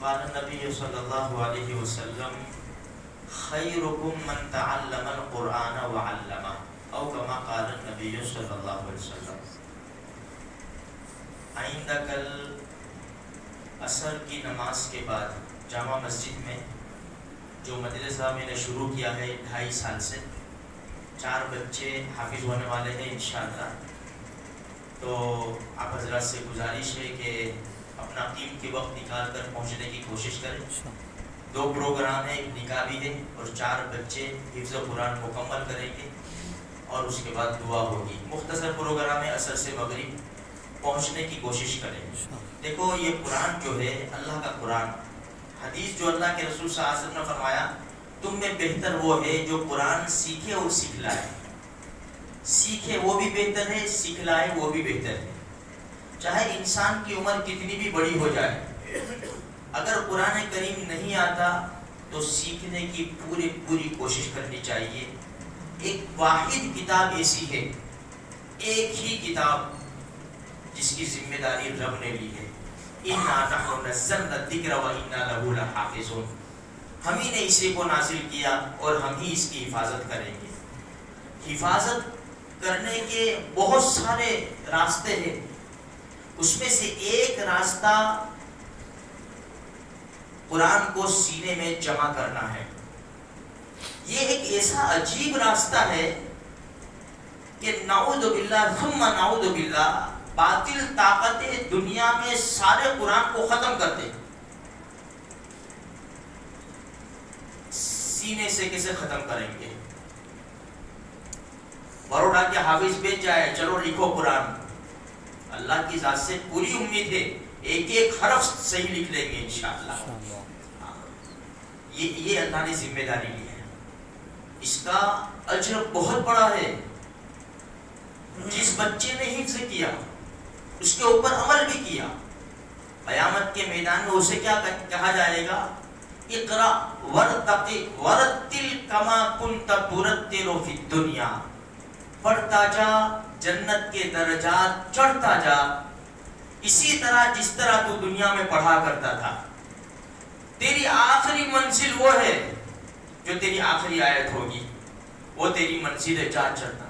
قال النبی صلی اللہ علیہ وسلم خیرکم من تعلم القرآن وعلمہ او کما قال النبی صلی اللہ علیہ وسلم. آئندہ کل عصر کی نماز کے بعد جامع مسجد میں جو مدرسہ میں نے شروع کیا ہے 2.5 سال سے، 4 بچے حافظ ہونے والے ہیں انشاءاللہ. تو آپ حضرات سے گزارش ہے کہ اپنا قیمتی وقت نکال کر پہنچنے کی کوشش کریں. 2 پروگرام ہیں، ایک نکاح بھی ہے اور 4 بچے حفظ قرآن مکمل کریں گے اور اس کے بعد دعا ہوگی. مختصر پروگرام ہے، عصر سے مغرب پہنچنے کی کوشش کریں. دیکھو یہ قرآن جو ہے اللہ کا قرآن، حدیث جو اللہ کے رسول صلی اللہ علیہ وسلم نے فرمایا تم میں بہتر وہ ہے جو قرآن سیکھے اور سکھلائے. سیکھے وہ بھی بہتر ہے، سکھلائے وہ بھی بہتر ہے. چاہے انسان کی عمر کتنی بھی بڑی ہو جائے، اگر قرآن کریم نہیں آتا تو سیکھنے کی پوری کوشش کرنی چاہیے. ایک واحد کتاب ایسی ہے، ایک ہی کتاب جس کی ذمہ داری رب نے لی ہے. اِنَّا نَحْنُ نَزَّلْنَا الذِّكْرَ وَإِنَّا لَهُ لَحَافِظُونَ. ہم ہی نے اسے کو نازل کیا اور ہم ہی اس کی حفاظت کریں گے. حفاظت کرنے کے بہت سارے راستے ہیں، اس میں سے ایک راستہ قرآن کو سینے میں جمع کرنا ہے. یہ ایک ایسا عجیب راستہ ہے کہ نعوذ باللہ ثم نعوذ باللہ باطل طاقتیں دنیا میں سارے قرآن کو ختم کر دے. سینے سے کیسے ختم کریں گے؟ بروڈا کے حافظ بیچ جائے، چلو لکھو قرآن. اللہ کی ذات سے پوری امید ہے ایک حرف صحیح لکھ لیں گے انشاءاللہ. یہ اللہ نے ذمہ داری لی ہے، اس کا اجر بہت بڑا ہے. جس بچے نے حفظ کیا، اس کے اوپر عمل بھی کیا، قیامت کے میدان میں اسے کیا کہا جائے گا؟ اقرا ورتل کما کنت ترتل فی الدنیا. پڑھتا جا، جنت کے درجات چڑھتا جا اسی طرح جس طرح تو دنیا میں پڑھا کرتا تھا. تیری آخری منزل وہ ہے جو تیری آخری آیت ہوگی، وہ تیری منزل ہے، جا چڑھنا.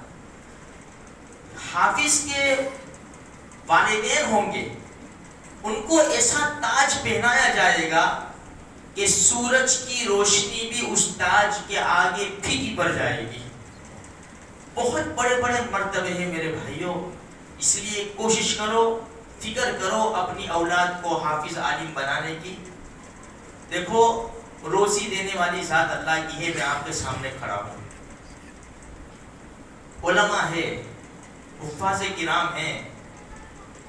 حافظ کے والدین ہوں گے، ان کو ایسا تاج پہنایا جائے گا کہ سورج کی روشنی بھی اس تاج کے آگے پھیکی پڑ جائے گی. بہت بڑے مرتبے ہیں میرے بھائیوں. اس لیے کوشش کرو، فکر کرو اپنی اولاد کو حافظ عالم بنانے کی. دیکھو روزی دینے والی ذات اللہ کی ہے. میں آپ کے سامنے کھڑا ہوں، علماء ہے، حفاظ کرام ہیں،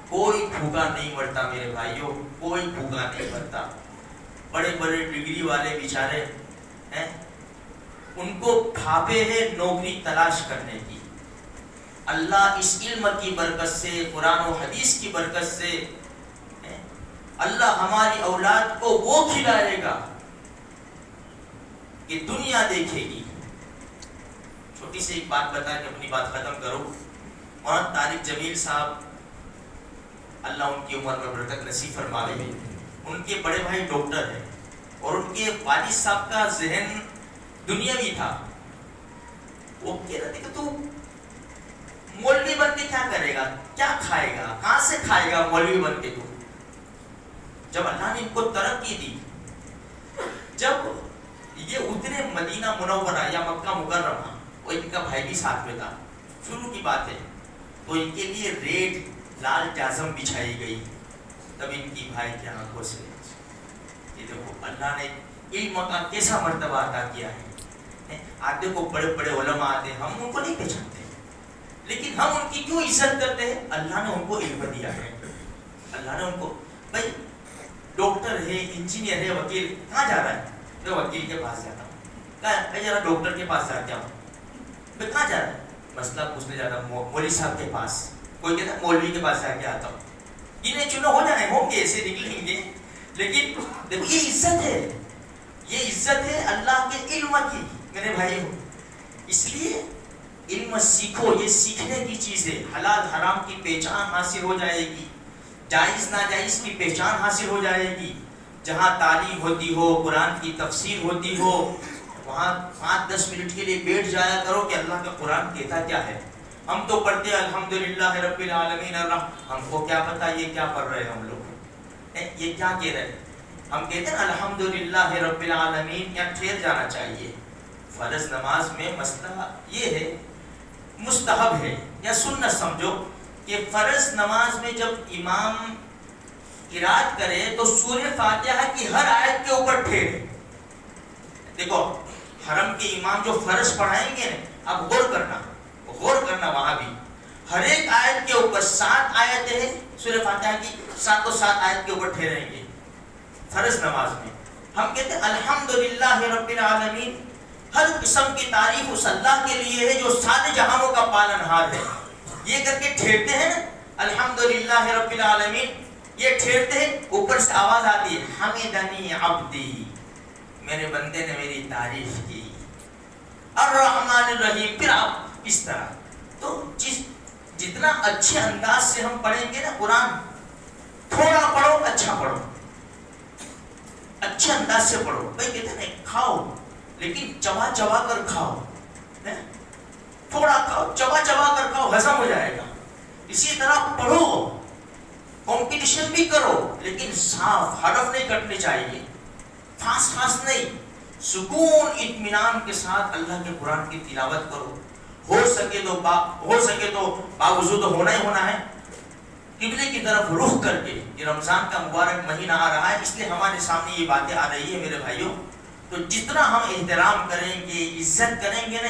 کوئی بھوکا نہیں مرتا میرے بھائیوں، کوئی بھوکا نہیں مرتا. بڑے ڈگری والے بیچارے ہیں، ان کو پھاپے ہے نوکری تلاش کرنے کی. اللہ اس علم کی برکت سے، قرآن و حدیث کی برکت سے اللہ ہماری اولاد کو وہ کھلائے گا کہ دنیا دیکھے گی. چھوٹی سی ایک بات بتا کے اپنی بات ختم کروں. مولانا طارق جمیل صاحب، اللہ ان کی عمر میں برکت نصیب فرمائے، ان کے بڑے بھائی ڈاکٹر ہیں اور ان کے والد صاحب کا ذہن دنیاوی تھا. وہ کہہ رہے تھے کہ تو مولوی بن کے کیا کرے گا، کیا کھائے گا، کہاں سے کھائے گا مولوی بن کے. تو جب اللہ نے ان کو ترقی دی، جب یہ اتنے مدینہ منورہ یا مکہ مکرمہ، وہ ان کا بھائی بھی ساتھ میں تھا، شروع کی بات ہے، تو ان کے لیے ریڈ لال جازم بچھائی گئی. تب ان کی بھائی کی آنکھوں سے یہ دیکھو اللہ نے علم کا کیسا مرتبہ عطا کیا ہے. آپ دیکھو بڑے علماء آتے ہیں، ہم ان کو نہیں پہچانتے، لیکن ہم ان کی کیوں عزت کرتے ہیں؟ اللہ نے ان کو علم دیا ہے. اللہ نے ان کو، بھائی ڈاکٹر ہے، انجینئر ہے، وکیل، کہاں جا رہا ہے؟ میں وکیل کے پاس جاتا ہوں. میں ذرا ڈاکٹر کے پاس جاتا ہوں. میں کہاں جا رہا ہے؟ مسئلہ پوچھنے جاتا ہوں مولوی صاحب کے پاس. کوئی کہتا ہے مولوی کے پاس جا کے آتا ہوں. انہیں چنو ہو جائیں، ہوں گے ایسے نکلیں گے، لیکن دیکھو یہ عزت ہے، یہ عزت ہے اللہ کے علم کی میرے بھائی. اس لیے علم سیکھو، یہ سیکھنے کی چیز ہے. حلال حرام کی پہچان حاصل ہو جائے گی، جائز ناجائز کی پہچان حاصل ہو جائے گی. جہاں تعلیم ہوتی ہو، قرآن کی تفسیر ہوتی ہو، وہاں 5-10 منٹ کے لیے بیٹھ جایا کرو کہ اللہ کا قرآن کہتا کیا ہے. ہم تو پڑھتے ہیں الحمدللہ رب العالمین ہم کو کیا پتا یہ کیا پڑھ رہے ہیں ہم لوگ، یہ کیا کہہ رہے ہیں. ہم کہتے ہیں الحمدللہ رب العالمین، یا ٹھہر جانا چاہیے. فرض نماز میں مسئلہ یہ ہے، مستحب ہے یا سنت سمجھو کہ فرض نماز میں جب امام قرات کرے تو سورہ فاتحہ کی ہر آیت کے اوپر ٹھہرے. دیکھو حرم کے امام جو فرض پڑھائیں گے نا، اب غور کرنا وہاں بھی ہر ایک آیت کے اوپر 7 آیتیں ہیں سورہ فاتحہ کی، 7 آیت کے اوپر ٹھہریں گے فرض نماز میں. ہم کہتے ہیں الحمدللہ رب العالمین، ہر قسم کی تعریف اس اللہ کے لیے ہے جو سارے جہانوں کا پالنہار ہے. یہ کر کے ٹھہرتے ہیں نا الحمدللہ رب العالمین، یہ ٹھہرتے ہیں. اوپر سے آواز آتی ہے حمدنی عبدی، میرے بندے نے میری تعریف کی. الرحمن الرحیم، پھر آپ اس طرح. تو جتنا اچھے انداز سے ہم پڑھیں گے نا قرآن، تھوڑا پڑھو اچھا پڑھو، اچھے انداز سے پڑھو. بھائی کہتے ہیں کھاؤ لیکن چبا کر کھاؤ، تھوڑا کھاؤ چبا کر کھاؤ، ہضم ہو جائے گا. اسی طرح پڑھو، کمپٹیشن بھی کرو لیکن صاف، حرف نہیں کٹنے چاہیے، فاس نہیں. سکون اطمینان کے ساتھ اللہ کے قرآن کی تلاوت کرو. ہو سکے تو باوضو تو ہونا ہی ہونا ہے، قبلے کی طرف رخ کر کے. یہ رمضان کا مبارک مہینہ آ رہا ہے، اس لیے ہمارے سامنے یہ باتیں آ رہی ہے میرے بھائیوں. تو جتنا ہم احترام کریں گے، عزت کریں گے نا